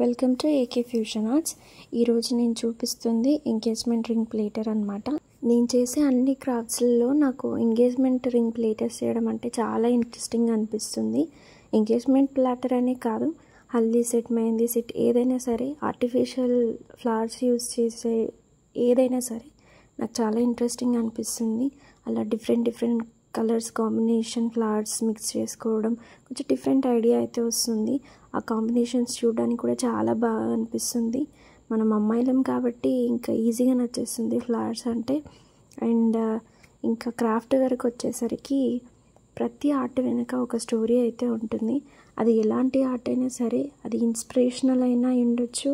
Welcome to AK fusion arts. ఈరోజు నేను చూపిస్తుంది ఎంగేజ్మెంట్ రింగ్ ప్లేటర్ అనమాట. నేను చేసే అన్ని క్రాఫ్ట్స్లో నాకు ఎంగేజ్మెంట్ రింగ్ ప్లేటర్స్ చేయడం అంటే చాలా ఇంట్రెస్టింగ్ అనిపిస్తుంది. ఎంగేజ్మెంట్ ప్లాటర్ అనే కాదు, హల్దీ సెట్, మెహందీ సెట్ ఏదైనా సరే, ఆర్టిఫిషియల్ ఫ్లవర్స్ యూజ్ చేసే ఏదైనా సరే నాకు చాలా ఇంట్రెస్టింగ్ అనిపిస్తుంది. అలా different colours combination flowers mix చేసుకోవడం కొంచెం డిఫరెంట్ ఐడియా అయితే వస్తుంది. ఆ కాంబినేషన్స్ చూడడానికి కూడా చాలా బాగా అనిపిస్తుంది. మనం అమ్మాయిలం కాబట్టి ఇంకా ఈజీగా నచ్చేస్తుంది ఫ్లవర్స్ అంటే. అండ్ ఇంకా క్రాఫ్ట్ వరకు వచ్చేసరికి ప్రతి ఆర్ట్ వెనుక ఒక స్టోరీ అయితే ఉంటుంది. అది ఎలాంటి ఆర్ట్ అయినా సరే, అది ఇన్స్పిరేషనల్ అయినా ఉండొచ్చు,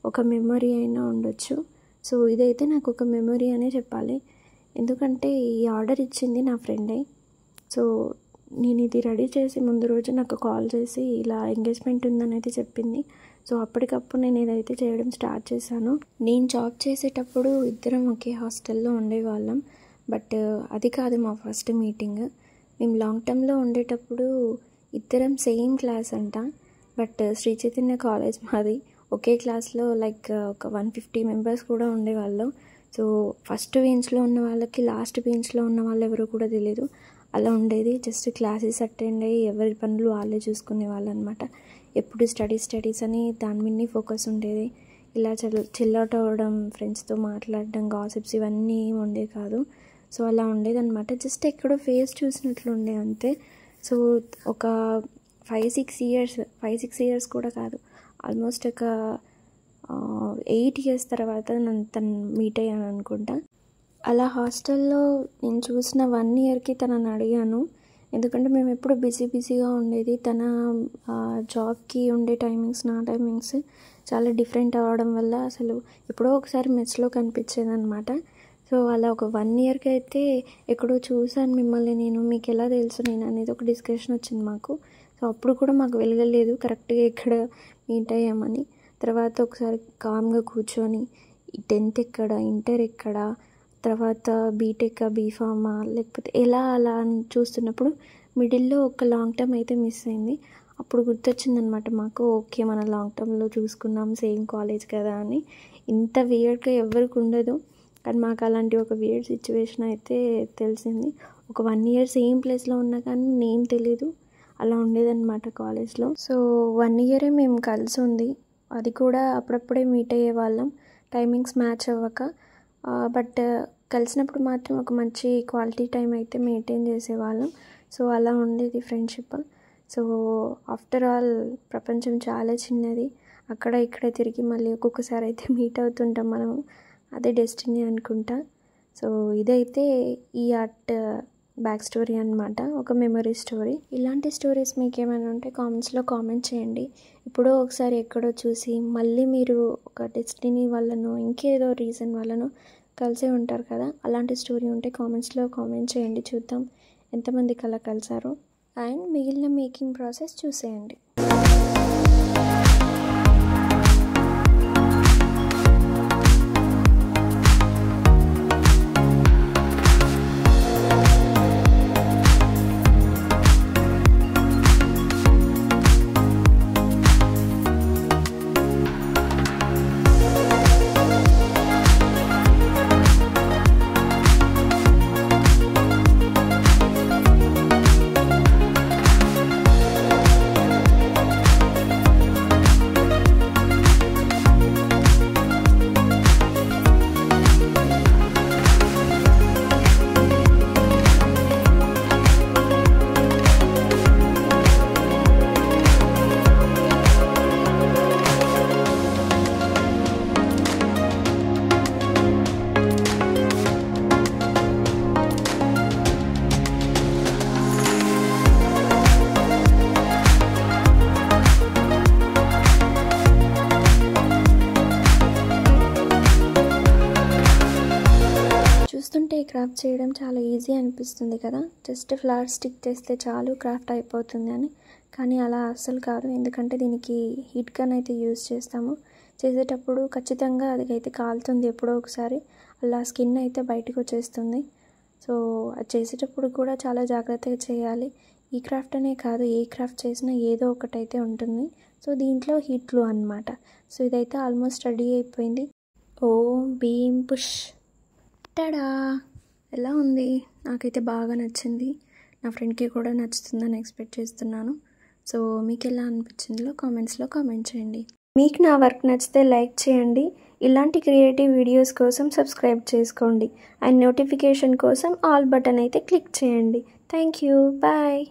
ఒక మెమొరీ అయినా ఉండొచ్చు. సో ఇదైతే నాకు ఒక మెమొరీ అనే చెప్పాలి. ఎందుకంటే ఈ ఆర్డర్ ఇచ్చింది నా ఫ్రెండే. సో నేను ఇది రెడీ చేసి ముందు రోజు నాకు కాల్ చేసి ఇలా ఎంగేజ్మెంట్ ఉందని అయితే చెప్పింది. సో అప్పటికప్పుడు నేను ఇదైతే చేయడం స్టార్ట్ చేశాను. నేను జాబ్ చేసేటప్పుడు ఇద్దరం ఒకే హాస్టల్లో ఉండేవాళ్ళం. బట్ అది కాదు మా ఫస్ట్ మీటింగ్. మేము లాంగ్ టర్మ్లో ఉండేటప్పుడు ఇద్దరం సేమ్ క్లాస్ అంట. బట్ శ్రీ చైతన్య కాలేజ్ మాది. ఒకే క్లాస్లో లైక్ ఒక 150 మెంబర్స్ కూడా ఉండేవాళ్ళం. సో ఫస్ట్ బెంచ్లో ఉన్న వాళ్ళకి లాస్ట్ బెంచ్లో ఉన్న వాళ్ళు ఎవరో కూడా తెలియదు, అలా ఉండేది. జస్ట్ క్లాసెస్ అటెండ్ అయ్యి ఎవరి పనులు వాళ్ళే చూసుకునే వాళ్ళు అనమాట. ఎప్పుడు స్టడీస్ అని దాని మీదనే ఫోకస్ ఉండేది. ఇలా చిల్అవుట్ అవ్వడం, ఫ్రెండ్స్తో మాట్లాడడం, గాసిప్స్ ఇవన్నీ ఏమి ఉండేది కాదు. సో అలా ఉండేదన్నమాట. జస్ట్ ఎక్కడో ఫేస్ చూసినట్లు ఉండే అంతే. సో ఒక 5-6 ఇయర్స్ కూడా కాదు, ఆల్మోస్ట్ ఒక 8 ఇయర్స్ తర్వాత తను మీట్ అయ్యాను అనుకుంటా. అలా హాస్టల్లో నేను చూసిన 1 ఇయర్కి తనని అడిగాను. ఎందుకంటే మేము ఎప్పుడు బిజీగా ఉండేది. తన జాబ్కి ఉండే టైమింగ్స్, నా టైమింగ్స్ చాలా డిఫరెంట్ అవ్వడం వల్ల అసలు ఎప్పుడో ఒకసారి మెస్లో కనిపించేది అనమాట. సో అలా ఒక 1 ఇయర్కి అయితే ఎక్కడో చూశాను మిమ్మల్ని నేను, మీకు ఎలా తెలుసు నేను అనేది ఒక డిస్కషన్ వచ్చింది మాకు. సో అప్పుడు కూడా మాకు వెలగలేదు కరెక్ట్గా ఎక్కడ మీట్ అయ్యామని. తర్వాత ఒకసారి కామ్గా కూర్చొని 10th ఎక్కడ, ఇంటర్ ఎక్కడ, తర్వాత బీటెక్, బీఫామా, లేకపోతే ఎలా అలా అని చూస్తున్నప్పుడు మిడిల్లో ఒక లాంగ్ టర్మ్ అయితే మిస్ అయింది. అప్పుడు గుర్తొచ్చిందనమాట మాకు, ఓకే మన లాంగ్ టర్మ్లో చూసుకున్నాం, సేమ్ కాలేజ్ కదా అని. ఇంత వియర్డ్గా ఎవరికి ఉండదు, కానీ మాకు అలాంటి ఒక వియర్డ్ సిచ్యువేషన్ అయితే తెలిసింది. ఒక 1 ఇయర్ సేమ్ ప్లేస్లో ఉన్నా కానీ నేమ్ తెలీదు, అలా ఉండేదన్నమాట కాలేజ్లో. సో 1 ఇయరే మేము కలిసి ఉంది. అది కూడా అప్పుడప్పుడే మీట్ అయ్యే వాళ్ళం, టైమింగ్స్ మ్యాచ్ అవ్వక. బట్ కలిసినప్పుడు మాత్రం ఒక మంచి క్వాలిటీ టైం అయితే మెయింటైన్ చేసేవాళ్ళం. సో అలా ఉండేది ఫ్రెండ్షిప్. సో ఆఫ్టర్ ఆల్ ప్రపంచం చాలా చిన్నది, అక్కడ ఇక్కడ తిరిగి మళ్ళీ ఒక్కొక్కసారి అయితే మీట్ అవుతుంటాం మనము. అదే డెస్టినీ అనుకుంటా. సో ఇదైతే ఈ ఆర్ట్ బ్యాక్ స్టోరీ అనమాట, ఒక మెమరీ స్టోరీ. ఇలాంటి స్టోరీస్ మీకు ఏమైనా ఉంటే కామెంట్స్లో కామెంట్ చేయండి. ఇప్పుడో ఒకసారి ఎక్కడో చూసి మళ్ళీ మీరు ఒక డెస్టినీ వల్లనో ఇంకేదో రీజన్ వల్లనో కలిసే ఉంటారు కదా, అలాంటి స్టోరీ ఉంటే కామెంట్స్లో కామెంట్ చేయండి, చూద్దాం ఎంతమందికి అలా కలిసారో. అండ్ మిగిలిన మేకింగ్ ప్రాసెస్ చూసేయండి. చూస్తుంటే ఈ క్రాఫ్ట్ చేయడం చాలా ఈజీ అనిపిస్తుంది కదా, జస్ట్ ఫ్లవర్ స్టిక్ చేస్తే చాలు క్రాఫ్ట్ అయిపోతుంది అని. కానీ అలా అస్సలు కాదు, ఎందుకంటే దీనికి హీట్ గన్ అయితే యూజ్ చేస్తాము. చేసేటప్పుడు ఖచ్చితంగా అది అయితే కాలుతుంది ఎప్పుడో ఒకసారి, అలా స్కిన్ అయితే బయటకు వచ్చేస్తుంది. సో అది చేసేటప్పుడు కూడా చాలా జాగ్రత్తగా చేయాలి. ఈ క్రాఫ్ట్ అనే కాదు, ఏ క్రాఫ్ట్ చేసినా ఏదో ఒకటైతే ఉంటుంది. సో దీంట్లో హీట్ గ్లూ అనమాట. సో ఇదైతే ఆల్మోస్ట్ రెడీ అయిపోయింది. ఓం భీమ్ పుష్. టడా! ఎలా ఉంది? నాకైతే బాగా నచ్చింది. నా ఫ్రెండ్కి కూడా నచ్చుతుందని ఎక్స్పెక్ట్ చేస్తున్నాను. సో మీకు ఎలా అనిపించిందో కామెంట్స్లో కామెంట్ చేయండి. మీకు నా వర్క్ నచ్చితే లైక్ చేయండి. ఇలాంటి క్రియేటివ్ వీడియోస్ కోసం సబ్స్క్రైబ్ చేసుకోండి. అండ్ నోటిఫికేషన్ కోసం ఆల్ బటన్ అయితే క్లిక్ చేయండి. Thank you. బాయ్.